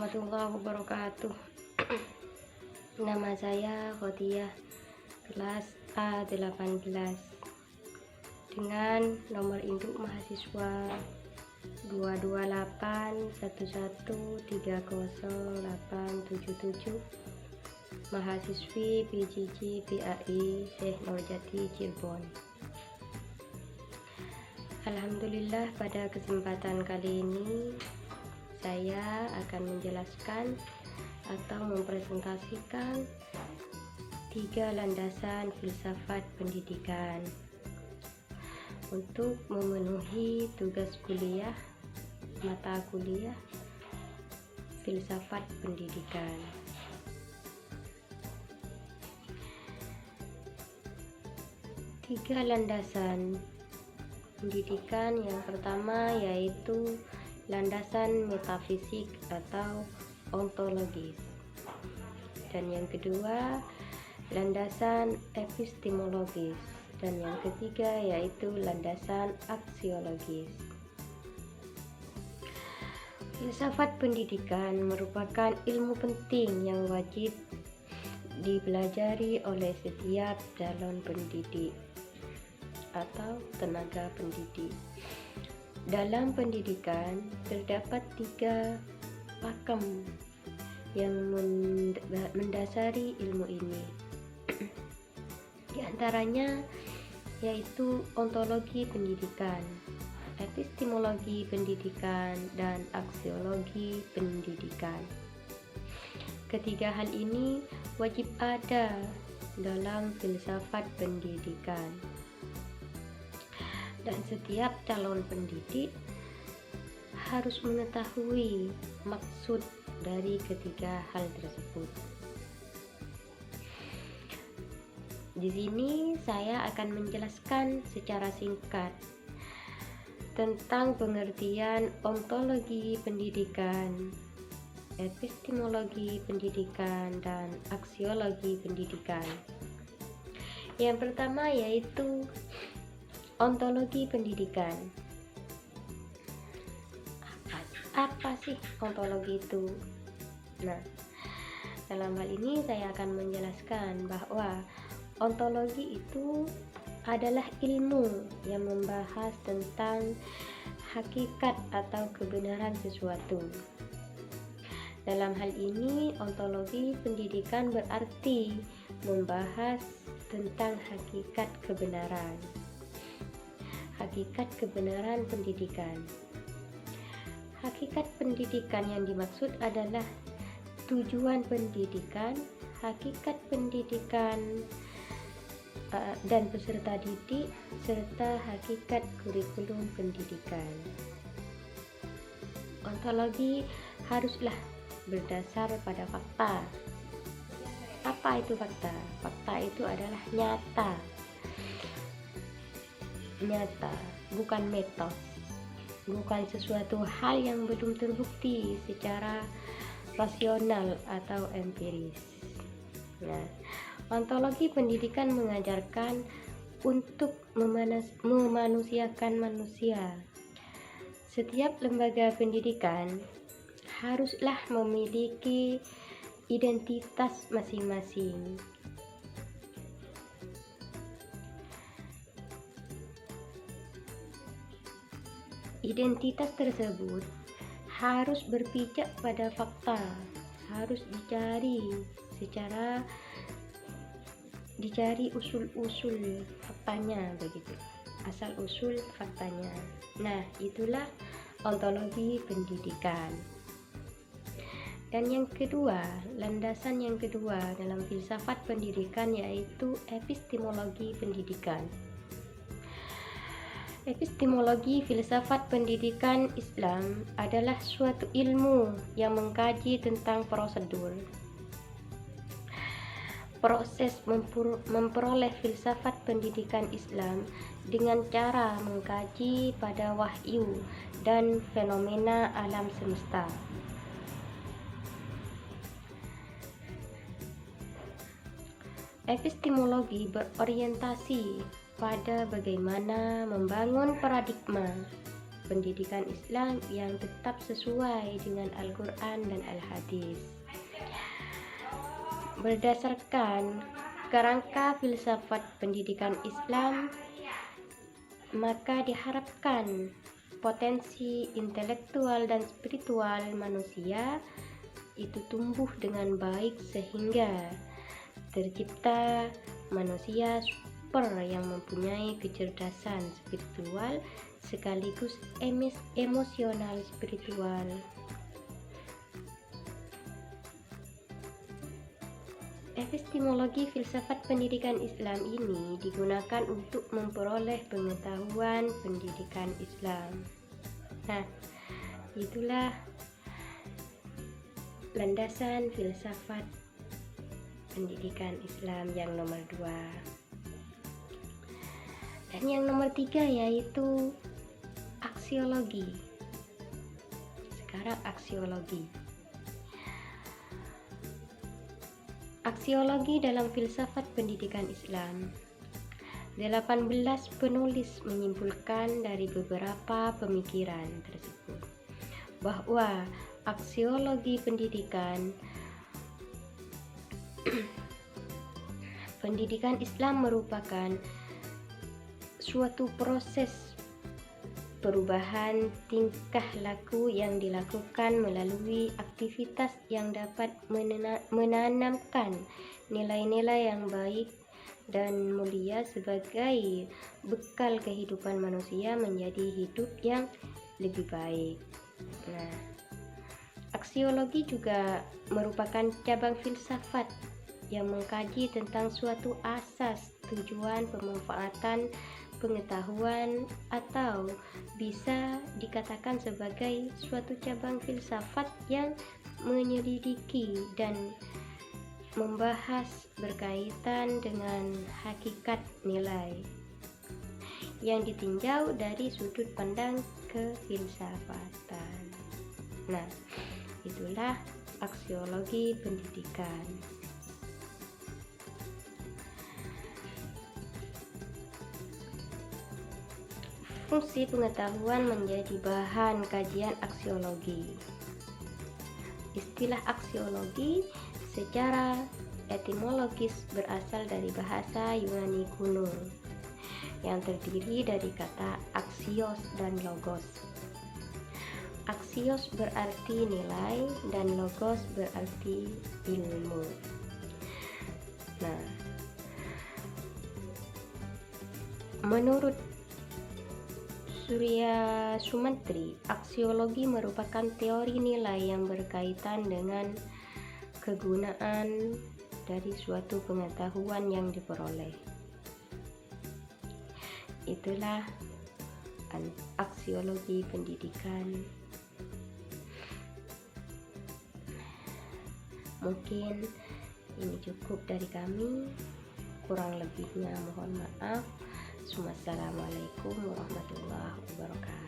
warahmatullahi wabarakatuh. Nama saya Khotiah, kelas A18, dengan nomor induk mahasiswa 22811300877, mahasiswi PJJ PAI Syekh Nurjati Cirebon. Alhamdulillah, pada kesempatan kali ini saya akan menjelaskan atau mempresentasikan 3 landasan filsafat pendidikan untuk memenuhi tugas kuliah mata kuliah filsafat pendidikan. Tiga landasan pendidikan yang pertama yaitu landasan metafisik atau ontologis, dan yang kedua landasan epistemologis, dan yang ketiga yaitu landasan aksiologis. Filsafat pendidikan merupakan ilmu penting yang wajib dipelajari oleh setiap calon pendidik atau tenaga pendidik. Dalam pendidikan terdapat 3 pakem yang mendasari ilmu ini. Di antaranya yaitu ontologi pendidikan, epistemologi pendidikan, dan aksiologi pendidikan. Ketiga hal ini wajib ada dalam filsafat pendidikan, dan setiap calon pendidik harus mengetahui maksud dari ketiga hal tersebut. Di sini saya akan menjelaskan secara singkat tentang pengertian ontologi pendidikan, epistemologi pendidikan, dan aksiologi pendidikan. Yang pertama yaitu ontologi pendidikan. Apa sih ontologi itu? Nah, dalam hal ini saya akan menjelaskan bahwa ontologi itu adalah ilmu yang membahas tentang hakikat atau kebenaran sesuatu. Dalam hal ini, ontologi pendidikan berarti membahas tentang hakikat kebenaran. Hakikat kebenaran pendidikan. Hakikat pendidikan yang dimaksud adalah tujuan pendidikan, hakikat pendidikan dan peserta didik, serta hakikat kurikulum pendidikan. Ontologi haruslah berdasar pada fakta. Apa itu fakta? Fakta itu adalah nyata, bukan mitos, bukan sesuatu hal yang belum terbukti secara rasional atau empiris. Nah, ontologi pendidikan mengajarkan untuk memanusiakan manusia. Setiap lembaga pendidikan haruslah memiliki identitas masing-masing. Identitas tersebut harus berpijak pada fakta, harus dicari usul-usul faktanya, begitu, asal usul faktanya. Nah, itulah ontologi pendidikan. Dan yang kedua, landasan yang kedua dalam filsafat pendidikan yaitu epistemologi pendidikan. Epistemologi filsafat pendidikan Islam adalah suatu ilmu yang mengkaji tentang prosedur, proses memperoleh filsafat pendidikan Islam dengan cara mengkaji pada wahyu dan fenomena alam semesta. Epistemologi berorientasi pada bagaimana membangun paradigma pendidikan Islam yang tetap sesuai dengan Al-Quran dan Al-Hadis. Berdasarkan kerangka filsafat pendidikan Islam, maka diharapkan potensi intelektual dan spiritual manusia itu tumbuh dengan baik sehingga tercipta manusia super yang mempunyai kecerdasan spiritual sekaligus emosional spiritual. Epistemologi filsafat pendidikan Islam ini digunakan untuk memperoleh pengetahuan pendidikan Islam. Nah, itulah landasan filsafat pendidikan Islam yang nomor 2. Dan yang nomor 3 yaitu aksiologi. Sekarang aksiologi. Aksiologi dalam filsafat pendidikan Islam. 18 penulis menyimpulkan dari beberapa pemikiran tersebut bahwa aksiologi pendidikan pendidikan Islam merupakan suatu proses perubahan tingkah laku yang dilakukan melalui aktivitas yang dapat menanamkan nilai-nilai yang baik dan mulia sebagai bekal kehidupan manusia menjadi hidup yang lebih baik. Nah, aksiologi juga merupakan cabang filsafat yang mengkaji tentang suatu asas, tujuan, pemanfaatan, pengetahuan, atau bisa dikatakan sebagai suatu cabang filsafat yang menyelidiki dan membahas berkaitan dengan hakikat nilai yang ditinjau dari sudut pandang kefilsafatan. Nah, itulah aksiologi pendidikan. Fungsi pengetahuan menjadi bahan kajian aksiologi. Istilah aksiologi secara etimologis berasal dari bahasa Yunani kuno yang terdiri dari kata aksios dan logos. Aksios berarti nilai dan logos berarti ilmu. Nah, menurut Surya Sumantri, aksiologi merupakan teori nilai yang berkaitan dengan kegunaan dari suatu pengetahuan yang diperoleh. Itulah aksiologi pendidikan. Mungkin ini cukup dari kami, kurang lebihnya mohon maaf. Wassalamualaikum warahmatullahi wabarakatuh.